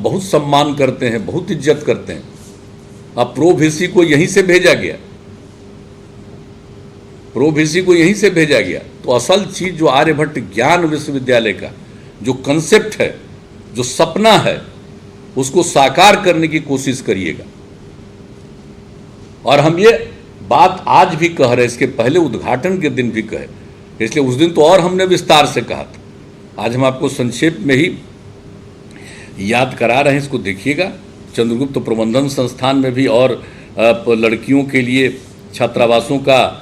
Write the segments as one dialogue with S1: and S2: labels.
S1: बहुत सम्मान करते हैं, बहुत इज्जत करते हैं। अब प्रो वीसी को यहीं से भेजा गया, प्रो वीसी को यहीं से भेजा गया। तो असल चीज जो आर्यभट्ट ज्ञान विश्वविद्यालय का जो कंसेप्ट है, जो सपना है, उसको साकार करने की कोशिश करिएगा। और हम ये बात आज भी कह रहे हैं, इसके पहले उद्घाटन के दिन भी कहे, इसलिए उस दिन तो और हमने विस्तार से कहा था। आज हम आपको संक्षेप में ही याद करा रहे हैं, इसको देखिएगा। चंद्रगुप्त प्रबंधन संस्थान में भी और लड़कियों के लिए छात्रावासों का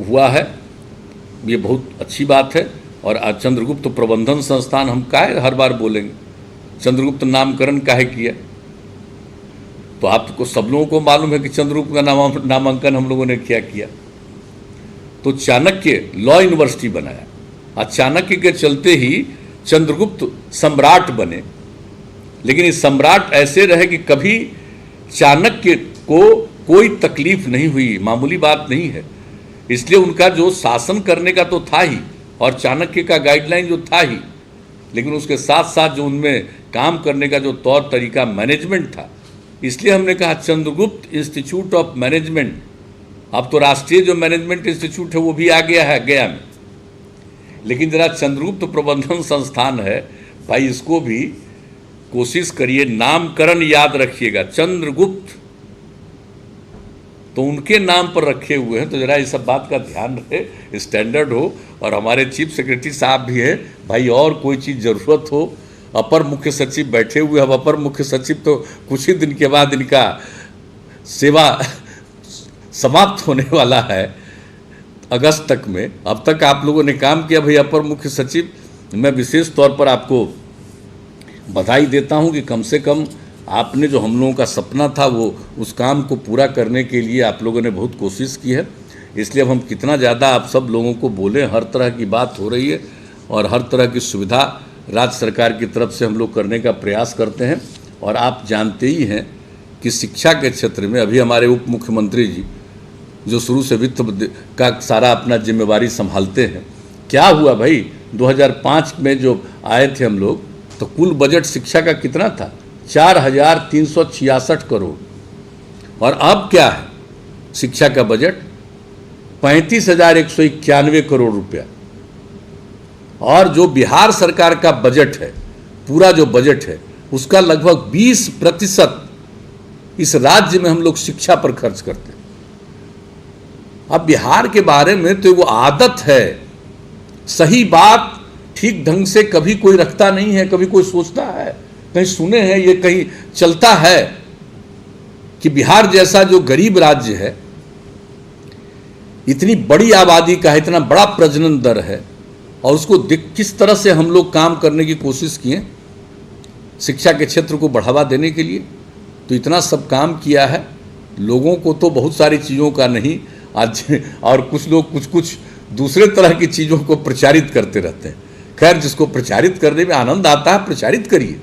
S1: हुआ है, ये बहुत अच्छी बात है। और आज चंद्रगुप्त प्रबंधन संस्थान हम काहे हर बार बोलेंगे, चंद्रगुप्त नामकरण काहे किया? तो आपको सब लोगों को मालूम है कि चंद्रगुप्त का नामांकन हम लोगों ने क्या किया। तो चाणक्य लॉ यूनिवर्सिटी बनाया, और चाणक्य के चलते ही चंद्रगुप्त सम्राट बने। लेकिन ये सम्राट ऐसे रहे कि कभी चाणक्य को कोई तकलीफ नहीं हुई, मामूली बात नहीं है। इसलिए उनका जो शासन करने का तो था ही, और चाणक्य का गाइडलाइन जो था ही, लेकिन उसके साथ साथ जो उनमें काम करने का जो तौर तरीका, मैनेजमेंट था, इसलिए हमने कहा चंद्रगुप्त इंस्टीट्यूट ऑफ मैनेजमेंट। अब तो राष्ट्रीय जो मैनेजमेंट इंस्टीट्यूट है वो भी आ गया है गया में, लेकिन जरा चंद्रगुप्त प्रबंधन संस्थान है भाई, इसको भी कोशिश करिए, नामकरण याद रखिएगा। चंद्रगुप्त तो उनके नाम पर रखे हुए हैं, तो जरा इस सब बात का ध्यान रहे, स्टैंडर्ड हो। और हमारे चीफ सेक्रेटरी साहब भी हैं भाई, और कोई चीज़ ज़रूरत हो, अपर मुख्य सचिव बैठे हुए। अब अपर मुख्य सचिव तो कुछ ही दिन के बाद इनका सेवा समाप्त होने वाला है, अगस्त तक में। अब तक आप लोगों ने काम किया भाई अपर मुख्य सचिव। मैं विशेष तौर पर आपको बधाई देता हूं कि कम से कम आपने जो हम लोगों का सपना था वो उस काम को पूरा करने के लिए आप लोगों ने बहुत कोशिश की है। इसलिए अब हम कितना ज़्यादा आप सब लोगों को बोलें, हर तरह की बात हो रही है और हर तरह की सुविधा राज्य सरकार की तरफ से हम लोग करने का प्रयास करते हैं। और आप जानते ही हैं कि शिक्षा के क्षेत्र में अभी हमारे उप मुख्यमंत्री जी जो शुरू से वित्त का सारा अपना जिम्मेवारी संभालते हैं, क्या हुआ भाई 2005 में जो आए थे हम लोग, तो कुल बजट शिक्षा का कितना था? 4,366 करोड़। और अब क्या है शिक्षा का बजट? 35,191 करोड़ रुपया। और जो बिहार सरकार का बजट है, पूरा जो बजट है, उसका लगभग 20% इस राज्य में हम लोग शिक्षा पर खर्च करते हैं। अब बिहार के बारे में तो वो आदत है, सही बात ठीक ढंग से कभी कोई रखता नहीं है, कभी कोई सोचता है, कहीं सुने हैं, ये कहीं चलता है कि बिहार जैसा जो गरीब राज्य है, इतनी बड़ी आबादी का है, इतना बड़ा प्रजनन दर है, और उसको किस तरह से हम लोग काम करने की कोशिश किए शिक्षा के क्षेत्र को बढ़ावा देने के लिए। तो इतना सब काम किया है। लोगों को तो बहुत सारी चीज़ों का नहीं आज, और कुछ लोग कुछ दूसरे तरह की चीज़ों को प्रचारित करते रहते हैं। खैर, जिसको प्रचारित करने में आनंद आता है प्रचारित करिए,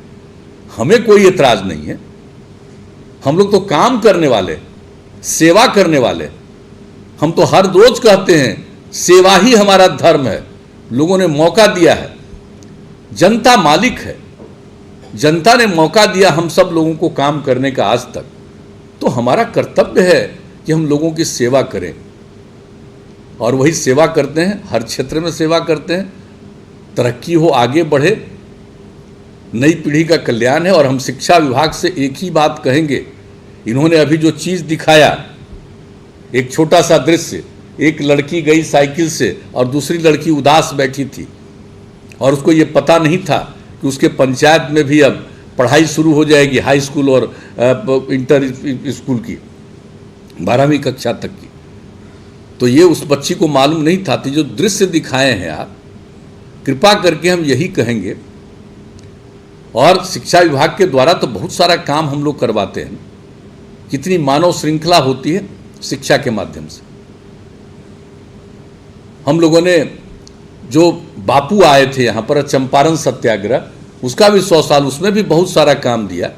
S1: हमें कोई एतराज़ नहीं है। हम लोग तो काम करने वाले, सेवा करने वाले। हम तो हर रोज कहते हैं सेवा ही हमारा धर्म है। लोगों ने मौका दिया है, जनता मालिक है, जनता ने मौका दिया हम सब लोगों को काम करने का आज तक। तो हमारा कर्तव्य है कि हम लोगों की सेवा करें, और वही सेवा करते हैं, हर क्षेत्र में सेवा करते हैं। तरक्की हो, आगे बढ़े, नई पीढ़ी का कल्याण है। और हम शिक्षा विभाग से एक ही बात कहेंगे, इन्होंने अभी जो चीज़ दिखाया, एक छोटा सा दृश्य, एक लड़की गई साइकिल से और दूसरी लड़की उदास बैठी थी, और उसको ये पता नहीं था कि उसके पंचायत में भी अब पढ़ाई शुरू हो जाएगी, हाई स्कूल और इंटर स्कूल की 12वीं कक्षा तक की। तो ये उस बच्ची को मालूम नहीं था। तो जो दृश्य दिखाए हैं आप, कृपा करके हम यही कहेंगे। और शिक्षा विभाग के द्वारा तो बहुत सारा काम हम लोग करवाते हैं, कितनी मानव श्रृंखला होती है शिक्षा के माध्यम से। हम लोगों ने जो बापू आए थे यहाँ पर, चंपारण सत्याग्रह, उसका भी 100 साल, उसमें भी बहुत सारा काम दिया।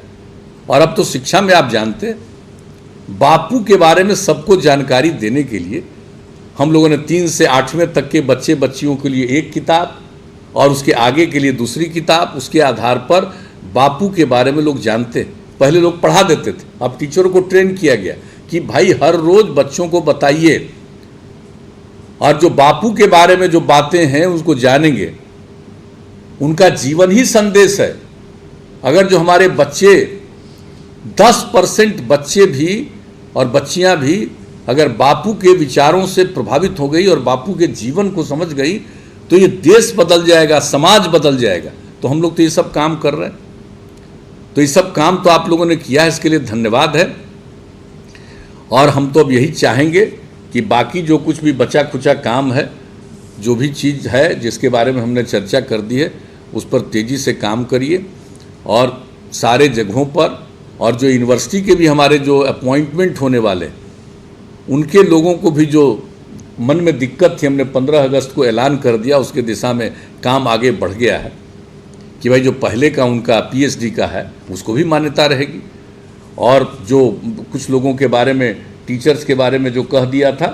S1: और अब तो शिक्षा में आप जानते हैं, बापू के बारे में सबको जानकारी देने के लिए हम लोगों ने 3 से 8वें तक के बच्चियों के लिए एक किताब और उसके आगे के लिए दूसरी किताब, उसके आधार पर बापू के बारे में लोग जानते हैं। पहले लोग पढ़ा देते थे, अब टीचरों को ट्रेन किया गया कि भाई हर रोज बच्चों को बताइए, और जो बापू के बारे में जो बातें हैं उसको जानेंगे। उनका जीवन ही संदेश है। अगर जो हमारे बच्चे 10% बच्चे भी और बच्चियां भी अगर बापू के विचारों से प्रभावित हो गई और बापू के जीवन को समझ गई तो ये देश बदल जाएगा, समाज बदल जाएगा। तो हम लोग तो ये सब काम कर रहे हैं, तो ये सब काम तो आप लोगों ने किया है, इसके लिए धन्यवाद है। और हम तो अब यही चाहेंगे कि बाकी जो कुछ भी बचा खुचा काम है, जो भी चीज़ है जिसके बारे में हमने चर्चा कर दी है, उस पर तेज़ी से काम करिए। और सारे जगहों पर, और जो यूनिवर्सिटी के भी हमारे जो अपॉइंटमेंट होने वाले, उनके लोगों को भी जो मन में दिक्कत थी, हमने 15 अगस्त को ऐलान कर दिया, उसके दिशा में काम आगे बढ़ गया है कि भाई जो पहले का उनका पीएचडी का है उसको भी मान्यता रहेगी। और जो कुछ लोगों के बारे में, टीचर्स के बारे में जो कह दिया था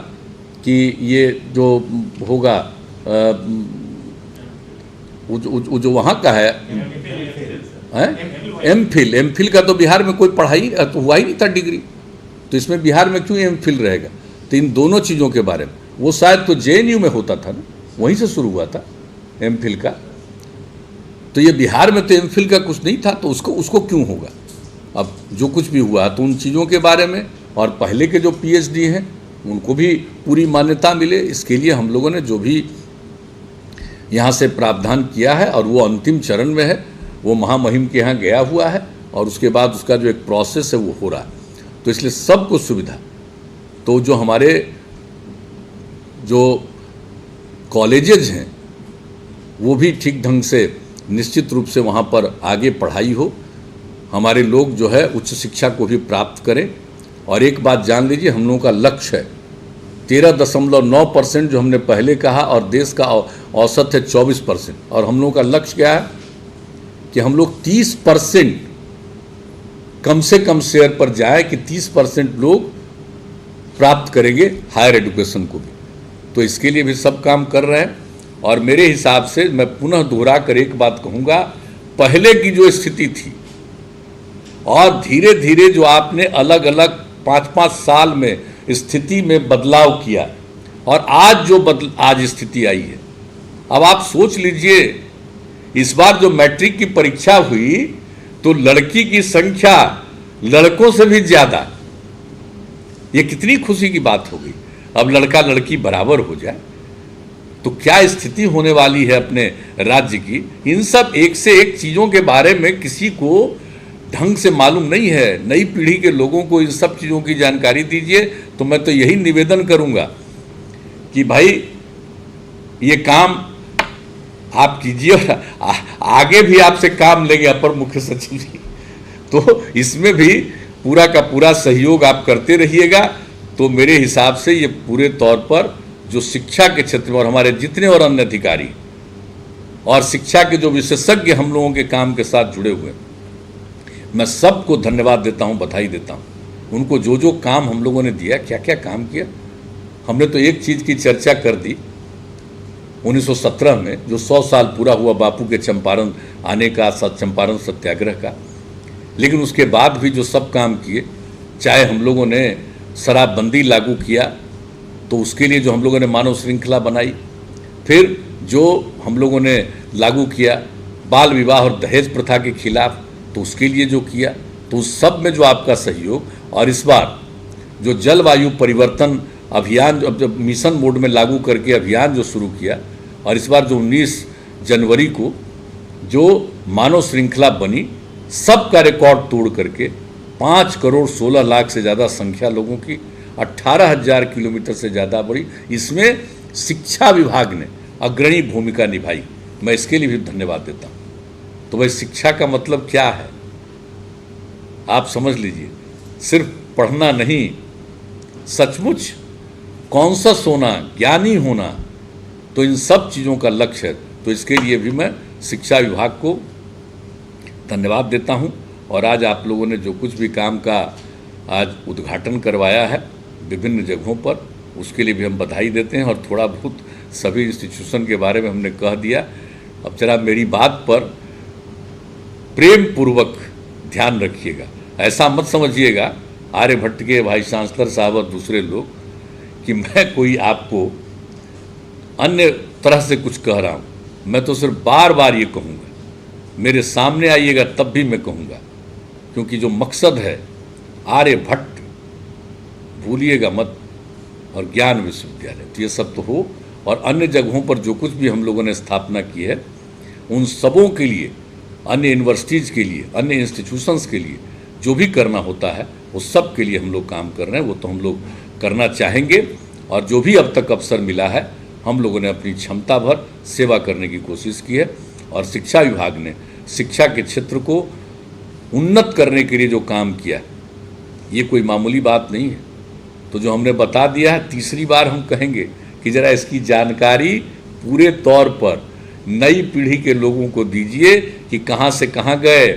S1: कि ये जो होगा वो जो वहाँ का है एमफिल का, तो बिहार में कोई पढ़ाई तो हुआ ही नहीं था डिग्री, तो इसमें बिहार में क्यों एमफिल रहेगा। तो इन दोनों चीज़ों के बारे में, वो शायद तो जेएनयू में होता था ना, वहीं से शुरू हुआ था एमफिल का, तो ये बिहार में तो एमफिल का कुछ नहीं था, तो उसको क्यों होगा। अब जो कुछ भी हुआ तो उन चीज़ों के बारे में, और पहले के जो पीएचडी हैं उनको भी पूरी मान्यता मिले, इसके लिए हम लोगों ने जो भी यहाँ से प्रावधान किया है, और वो अंतिम चरण में है, वो महामहिम के यहाँ गया हुआ है, और उसके बाद उसका जो एक प्रोसेस है वो हो रहा है। तो इसलिए सबको सुविधा, तो जो हमारे जो कॉलेजेज हैं वो भी ठीक ढंग से निश्चित रूप से वहाँ पर आगे पढ़ाई हो, हमारे लोग जो है उच्च शिक्षा को भी प्राप्त करें। और एक बात जान लीजिए, हम लोगों का लक्ष्य है 13.9% जो हमने पहले कहा, और देश का औसत है 24%, और हम लोगों का लक्ष्य क्या है कि हम लोग 30% कम से कम शेयर पर जाए, कि 30% लोग प्राप्त करेंगे हायर एजुकेशन को भी। तो इसके लिए भी सब काम कर रहे हैं। और मेरे हिसाब से मैं पुनः दोहरा कर एक बात कहूँगा, पहले की जो स्थिति थी और धीरे धीरे जो आपने अलग अलग 5-5 साल में स्थिति में बदलाव किया, और आज जो आज स्थिति आई है, अब आप सोच लीजिए, इस बार जो मैट्रिक की परीक्षा हुई तो लड़की की संख्या लड़कों से भी ज़्यादा। ये कितनी खुशी की बात हो गई। अब लड़का लड़की बराबर हो जाए तो क्या स्थिति होने वाली है अपने राज्य की। इन सब एक से एक चीज़ों के बारे में किसी को ढंग से मालूम नहीं है। नई पीढ़ी के लोगों को इन सब चीज़ों की जानकारी दीजिए। तो मैं तो यही निवेदन करूंगा कि भाई ये काम आप कीजिए, और आगे भी आपसे काम लेंगे अपर मुख्य सचिव जी, तो इसमें भी पूरा का पूरा सहयोग आप करते रहिएगा। तो मेरे हिसाब से ये पूरे तौर पर जो शिक्षा के क्षेत्र में, और हमारे जितने और अन्य अधिकारी और शिक्षा के जो विशेषज्ञ हम लोगों के काम के साथ जुड़े हुए, मैं सबको धन्यवाद देता हूं, बधाई देता हूं। उनको जो जो काम हम लोगों ने दिया, क्या क्या काम किया। हमने तो एक चीज़ की चर्चा कर दी 1917 में, जो 100 साल पूरा हुआ बापू के चंपारण आने का, चंपारण सत्याग्रह का। लेकिन उसके बाद भी जो सब काम किए, चाहे हम लोगों ने शराबबंदी लागू किया तो उसके लिए जो हम लोगों ने मानव श्रृंखला बनाई, फिर जो हम लोगों ने लागू किया बाल विवाह और दहेज प्रथा के खिलाफ, तो उसके लिए जो किया, तो उस सब में जो आपका सहयोग, और इस बार जो जलवायु परिवर्तन अभियान जब मिशन मोड में लागू करके अभियान जो शुरू किया, और इस बार जो 19 जनवरी को जो मानव श्रृंखला बनी, सबका रिकॉर्ड तोड़ करके 5 करोड़ 16 लाख से ज़्यादा संख्या लोगों की, 18,000 किलोमीटर से ज़्यादा बढ़ी। इसमें शिक्षा विभाग ने अग्रणी भूमिका निभाई, मैं इसके लिए भी धन्यवाद देता हूँ। तो भाई शिक्षा का मतलब क्या है आप समझ लीजिए, सिर्फ पढ़ना नहीं, सचमुच कॉन्शस होना, ज्ञानी होना, तो इन सब चीज़ों का लक्ष्य है। तो इसके लिए भी मैं शिक्षा विभाग को धन्यवाद देता हूं। और आज आप लोगों ने जो कुछ भी काम का आज उद्घाटन करवाया है विभिन्न जगहों पर, उसके लिए भी हम बधाई देते हैं। और थोड़ा बहुत सभी इंस्टीट्यूशन के बारे में हमने कह दिया। अब जरा मेरी बात पर प्रेम पूर्वक ध्यान रखिएगा। ऐसा मत समझिएगा आर्यभट्ट के भाई चांसलर साहब और दूसरे लोग कि मैं कोई आपको अन्य तरह से कुछ कह रहा हूँ। मैं तो सिर्फ बार बार ये कहूँगा, मेरे सामने आइएगा तब भी मैं कहूँगा, क्योंकि जो मकसद है आर्यभट्ट भूलिएगा मत और ज्ञान विश्वविद्यालय, तो ये सब तो हो। और अन्य जगहों पर जो कुछ भी हम लोगों ने स्थापना की है उन सबों के लिए, अन्य यूनिवर्सिटीज़ के लिए, अन्य इंस्टीट्यूशंस के लिए जो भी करना होता है वो सब के लिए हम लोग काम कर रहे हैं। वो तो हम लोग करना चाहेंगे और जो भी अब तक अवसर मिला है हम लोगों ने अपनी क्षमता भर सेवा करने की कोशिश की है। और शिक्षा विभाग ने शिक्षा के क्षेत्र को उन्नत करने के लिए जो काम किया ये कोई मामूली बात नहीं है। तो जो हमने बता दिया है, तीसरी बार हम कहेंगे कि ज़रा इसकी जानकारी पूरे तौर पर नई पीढ़ी के लोगों को दीजिए कि कहाँ से कहाँ गए।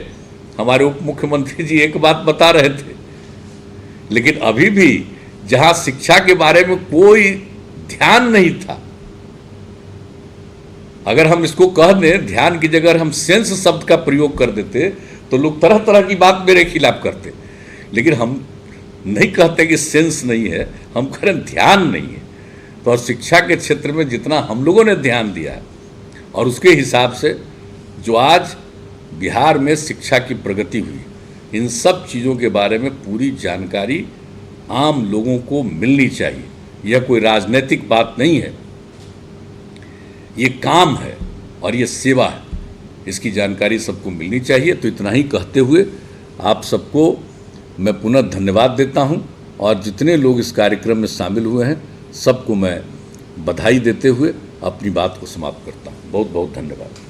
S1: हमारे उप मुख्यमंत्री जी एक बात बता रहे थे, लेकिन अभी भी जहाँ शिक्षा के बारे में कोई ध्यान नहीं था, अगर हम इसको कह दें ध्यान की जगह हम सेंस शब्द का प्रयोग कर देते तो लोग तरह तरह की बात मेरे खिलाफ करते। लेकिन हम नहीं कहते कि सेंस नहीं है, हम कह रहे हैं ध्यान नहीं है। तो और शिक्षा के क्षेत्र में जितना हम लोगों ने ध्यान दिया है और उसके हिसाब से जो आज बिहार में शिक्षा की प्रगति हुई, इन सब चीज़ों के बारे में पूरी जानकारी आम लोगों को मिलनी चाहिए। यह कोई राजनीतिक बात नहीं है, ये काम है और ये सेवा है, इसकी जानकारी सबको मिलनी चाहिए। तो इतना ही कहते हुए आप सबको मैं पुनः धन्यवाद देता हूं और जितने लोग इस कार्यक्रम में शामिल हुए हैं सबको मैं बधाई देते हुए अपनी बात को समाप्त करता हूं। बहुत बहुत धन्यवाद।